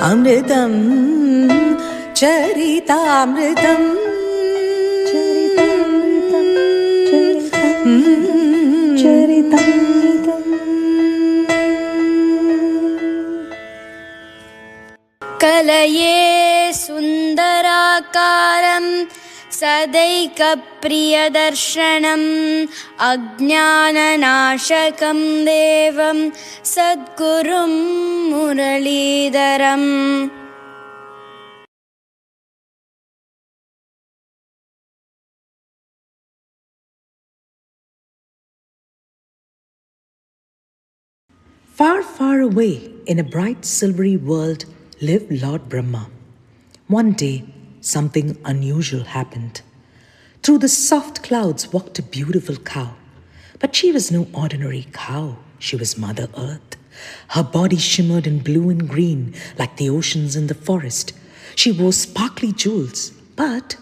अमृतं चरितामृतं कलये सुन्दराकारं सदैकप्रियदर्शनम् अज्ञाननाशकं देवं सद्गुरुं मुरलीधरम्. Far, far away in a bright silvery world lived Lord Brahma. One day, something unusual happened. Through the soft clouds walked a beautiful cow. But she was no ordinary cow. She was Mother Earth. Her body shimmered in blue and green like the oceans in the forest. She wore sparkly jewels, but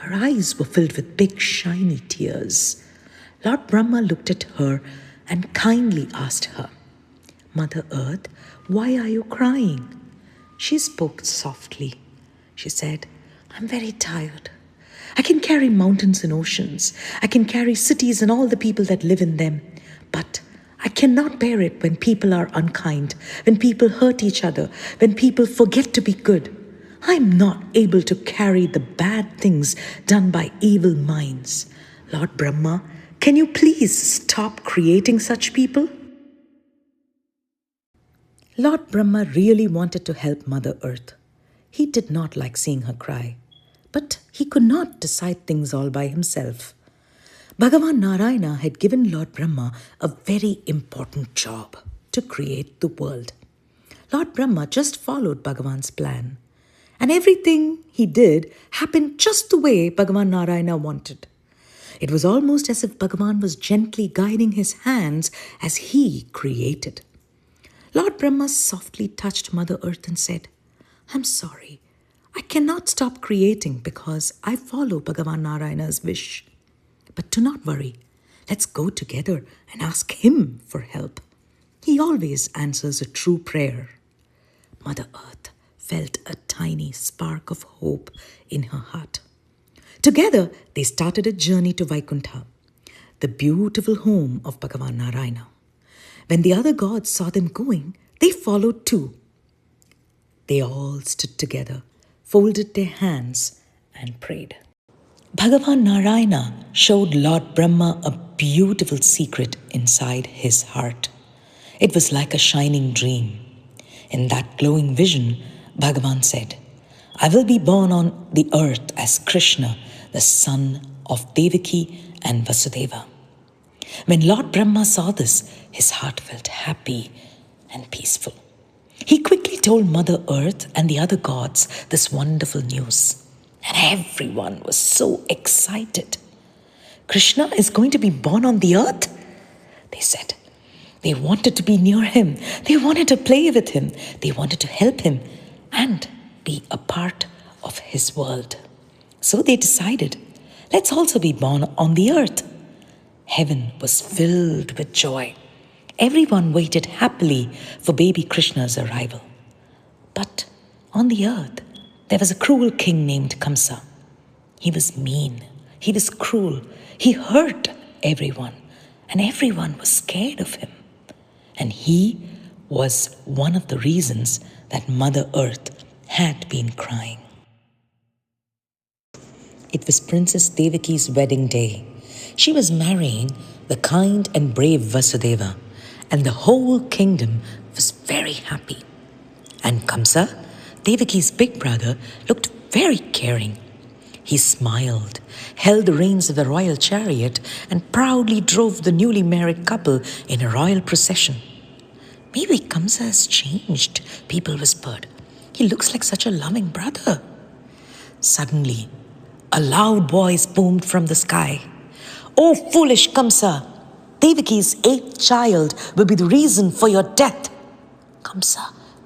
her eyes were filled with big shiny tears. Lord Brahma looked at her and kindly asked her, "Mother Earth, why are you crying?" She spoke softly. She said, "I'm very tired. I can carry mountains and oceans. I can carry cities and all the people that live in them. But I cannot bear it when people are unkind, when people hurt each other, when people forget to be good. I'm not able to carry the bad things done by evil minds. Lord Brahma, can you please stop creating such people?" Lord Brahma really wanted to help Mother Earth. He did not like seeing her cry, but he could not decide things all by himself. Bhagavan Narayana had given Lord Brahma a very important job to create the world. Lord Brahma just followed Bhagavan's plan, and everything he did happened just the way Bhagavan Narayana wanted. It was almost as if Bhagavan was gently guiding his hands as he created. Lord Brahma softly touched Mother Earth and said, "I'm sorry. I cannot stop creating because I follow Bhagavan Narayana's wish. But do not worry. Let's go together and ask him for help. He always answers a true prayer." Mother Earth felt a tiny spark of hope in her heart. Together, they started a journey to Vaikuntha, the beautiful home of Bhagavan Narayana. When the other gods saw them going, they followed too. They all stood together, folded their hands, and prayed. Bhagavan Narayana showed Lord Brahma a beautiful secret inside his heart. It was like a shining dream. In that glowing vision, Bhagavan said, "I will be born on the earth as Krishna, the son of Devaki and Vasudeva." When Lord Brahma saw this, his heart felt happy and peaceful. He quickly told Mother Earth and the other gods this wonderful news, and everyone was so excited. "Krishna is going to be born on the earth?" they said. They wanted to be near him. They wanted to play with him. They wanted to help him and be a part of his world. So they decided, let's also be born on the earth. Heaven was filled with joy. Everyone waited happily for baby Krishna's arrival. But on the earth, there was a cruel king named Kamsa. He was mean. He was cruel. He hurt everyone, and everyone was scared of him. And he was one of the reasons that Mother Earth had been crying. It was Princess Devaki's wedding day. She was marrying the kind and brave Vasudeva, and the whole kingdom was very happy. And Kamsa, Devaki's big brother, looked very caring. He smiled, held the reins of the royal chariot, and proudly drove the newly married couple in a royal procession. "Maybe Kamsa has changed," people whispered. "He looks like such a loving brother." Suddenly, a loud voice boomed from the sky. "Oh, foolish Kamsa! Devaki's 8th child will be the reason for your death." Kamsa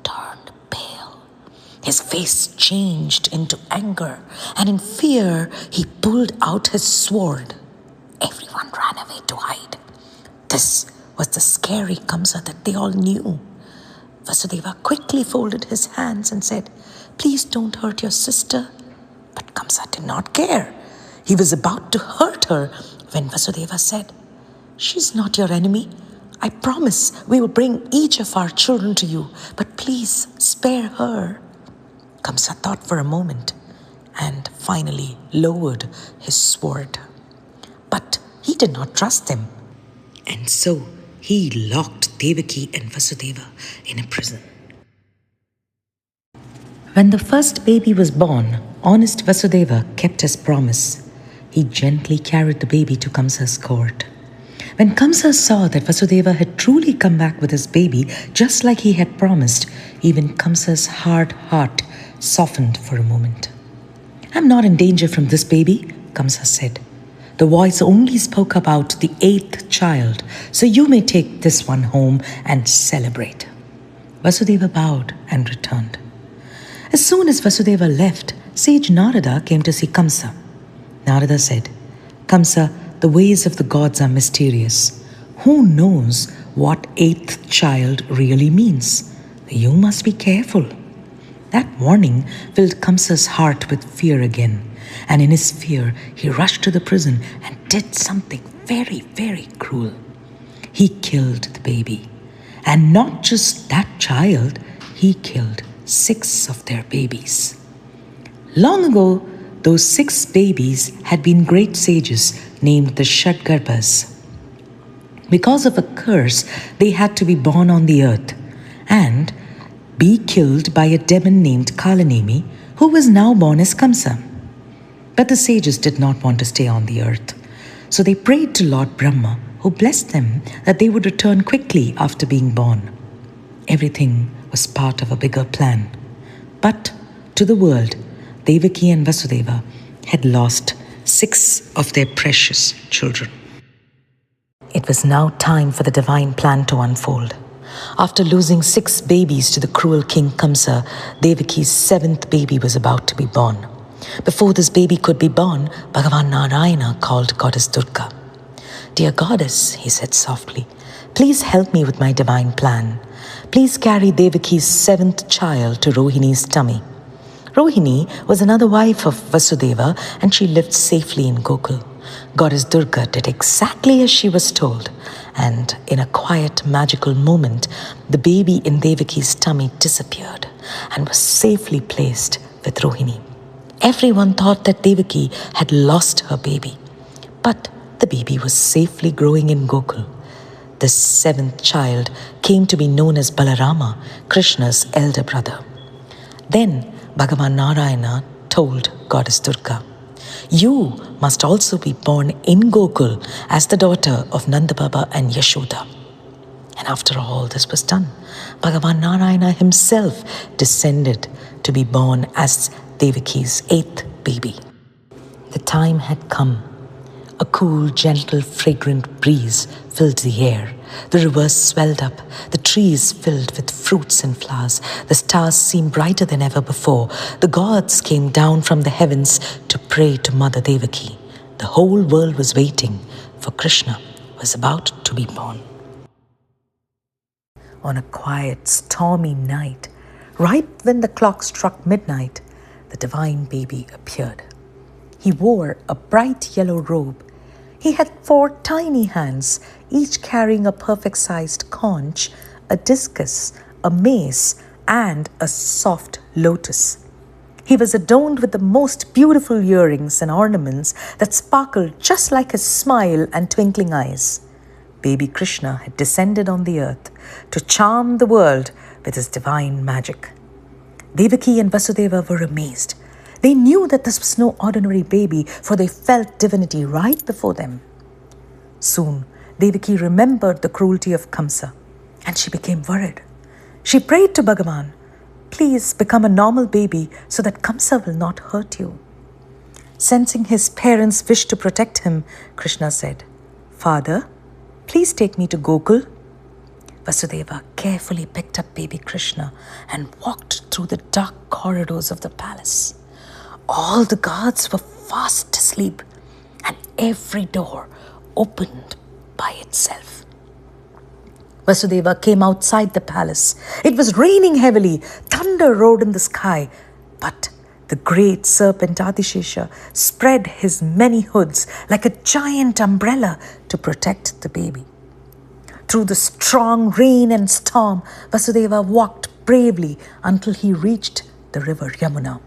turned pale. His face changed into anger, and in fear, he pulled out his sword. Everyone ran away to hide. This was the scary Kamsa that they all knew. Vasudeva quickly folded his hands and said, "Please don't hurt your sister." But Kamsa did not care. He was about to hurt her when Vasudeva said, "She's not your enemy. I promise we will bring each of our children to you, but please spare her." Kamsa thought for a moment and finally lowered his sword. But he did not trust them. And so he locked Devaki and Vasudeva in a prison. When the first baby was born, honest Vasudeva kept his promise. He gently carried the baby to Kamsa's court. When Kamsa saw that Vasudeva had truly come back with his baby just like he had promised, even Kamsa's hard heart softened for a moment. "I'm not in danger from this baby," Kamsa said. "The voice only spoke about the 8th child, so you may take this one home and celebrate." Vasudeva bowed and returned. As soon as Vasudeva left, sage Narada came to see Kamsa. Narada said, "Kamsa, the ways of the gods are mysterious. Who knows what 8th child really means? You must be careful." That warning filled Kamsa's heart with fear again, and in his fear, he rushed to the prison and did something very, very cruel. He killed the baby. And not just that child, he killed 6 of their babies. Long ago, those 6 babies had been great sages named the Shadgarbhas. Because of a curse, they had to be born on the earth and be killed by a demon named Kalanemi, who was now born as Kamsa. But the sages did not want to stay on the earth, so they prayed to Lord Brahma, who blessed them that they would return quickly after being born. Everything was part of a bigger plan. But to the world, Devaki and Vasudeva had lost 6 of their precious children. It was now time for the divine plan to unfold. After losing 6 babies to the cruel King Kamsa, Devaki's 7th baby was about to be born. Before this baby could be born, Bhagavan Narayana called Goddess Durga. "Dear Goddess," he said softly, "please help me with my divine plan. Please carry Devaki's 7th child to Rohini's tummy." Rohini was another wife of Vasudeva, and she lived safely in Gokul. Goddess Durga did exactly as she was told, and in a quiet, magical moment, the baby in Devaki's tummy disappeared and was safely placed with Rohini. Everyone thought that Devaki had lost her baby, but the baby was safely growing in Gokul. This 7th child came to be known as Balarama, Krishna's elder brother. Then Bhagavan Narayana told Goddess Durga, "You must also be born in Gokul as the daughter of Nanda Baba and Yashoda." And after all this was done, Bhagavan Narayana himself descended to be born as Devaki's 8th baby. The time had come. A cool, gentle, fragrant breeze filled the air. The rivers swelled up, the trees filled with fruits and flowers. The stars seemed brighter than ever before. The gods came down from the heavens to pray to Mother Devaki. The whole world was waiting, for Krishna was about to be born. On a quiet, stormy night, right when the clock struck midnight, the divine baby appeared. He wore a bright yellow robe. He had 4 tiny hands, each carrying a perfect-sized conch, a discus, a mace, and a soft lotus. He was adorned with the most beautiful earrings and ornaments that sparkled just like his smile and twinkling eyes. Baby Krishna had descended on the earth to charm the world with his divine magic. Devaki and Vasudeva were amazed. They knew that this was no ordinary baby, for they felt divinity right before them. Soon, Devaki remembered the cruelty of Kamsa, and she became worried. She prayed to Bhagavan, "Please become a normal baby so that Kamsa will not hurt you." Sensing his parents' wish to protect him, Krishna said, "Father, please take me to Gokul." Vasudeva carefully picked up baby Krishna and walked through the dark corridors of the palace. All the guards were fast asleep, and every door opened by itself. Vasudeva came outside the palace. It was raining heavily. Thunder roared in the sky. But the great serpent Adishesha spread his many hoods like a giant umbrella to protect the baby. Through the strong rain and storm, Vasudeva walked bravely until he reached the river Yamuna.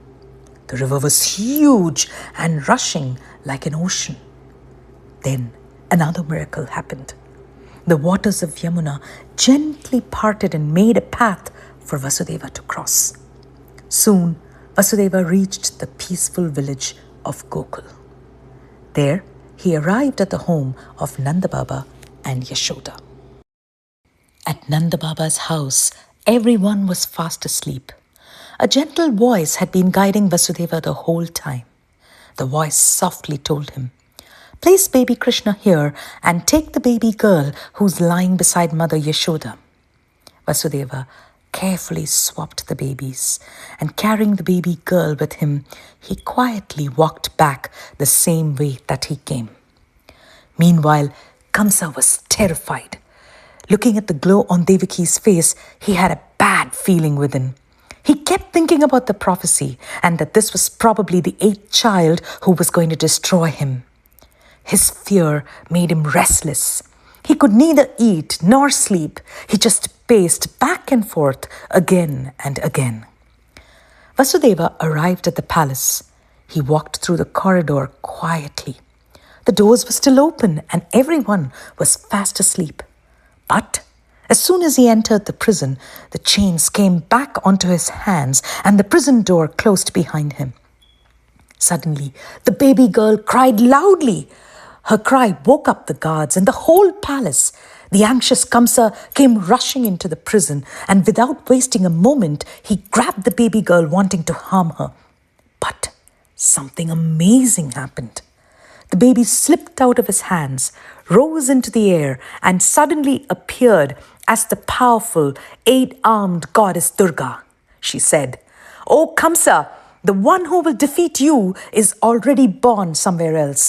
The river was huge and rushing like an ocean. Then another miracle happened. The waters of Yamuna gently parted and made a path for Vasudeva to cross. Soon, Vasudeva reached the peaceful village of Gokul. There, he arrived at the home of Nanda Baba and Yashoda. At Nanda Baba's house, everyone was fast asleep. A gentle voice had been guiding Vasudeva the whole time. The voice softly told him, "Place baby Krishna here and take the baby girl who's lying beside Mother Yashoda." Vasudeva carefully swapped the babies, and carrying the baby girl with him, he quietly walked back the same way that he came. Meanwhile, Kamsa was terrified. Looking at the glow on Devaki's face, he had a bad feeling within. He kept thinking about the prophecy and that this was probably the 8th child who was going to destroy him. His fear made him restless. He could neither eat nor sleep. He just paced back and forth again and again. Vasudeva arrived at the palace. He walked through the corridor quietly. The doors were still open and everyone was fast asleep. But as soon as he entered the prison, the chains came back onto his hands and the prison door closed behind him. Suddenly, the baby girl cried loudly. Her cry woke up the guards and the whole palace. The anxious Kamsa came rushing into the prison, and without wasting a moment, he grabbed the baby girl, wanting to harm her. But something amazing happened. The baby slipped out of his hands, rose into the air, and suddenly appeared as the powerful 8-armed goddess Durga. She said, "O Kamsa, the one who will defeat you is already born somewhere else.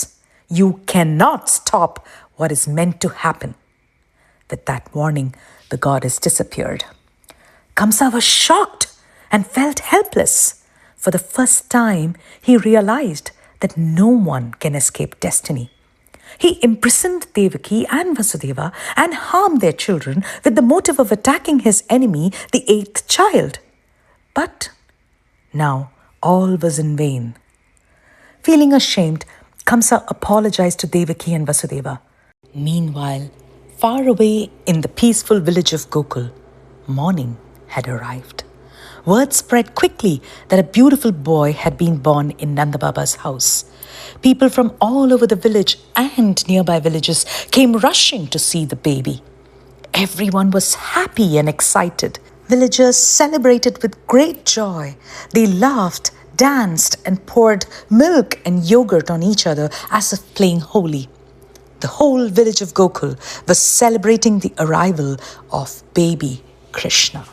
You cannot stop what is meant to happen." With that warning, the goddess disappeared. Kamsa was shocked and felt helpless. For the first time, he realized that no one can escape destiny. He imprisoned Devaki and Vasudeva and harmed their children with the motive of attacking his enemy, the 8th child. But now all was in vain. Feeling ashamed, Kamsa apologized to Devaki and Vasudeva. Meanwhile, far away in the peaceful village of Gokul, morning had arrived. Word spread quickly that a beautiful boy had been born in Nanda Baba's house. People from all over the village and nearby villages came rushing to see the baby. Everyone was happy and excited. Villagers celebrated with great joy. They laughed, danced, and poured milk and yogurt on each other as if playing holy. The whole village of Gokul was celebrating the arrival of baby Krishna.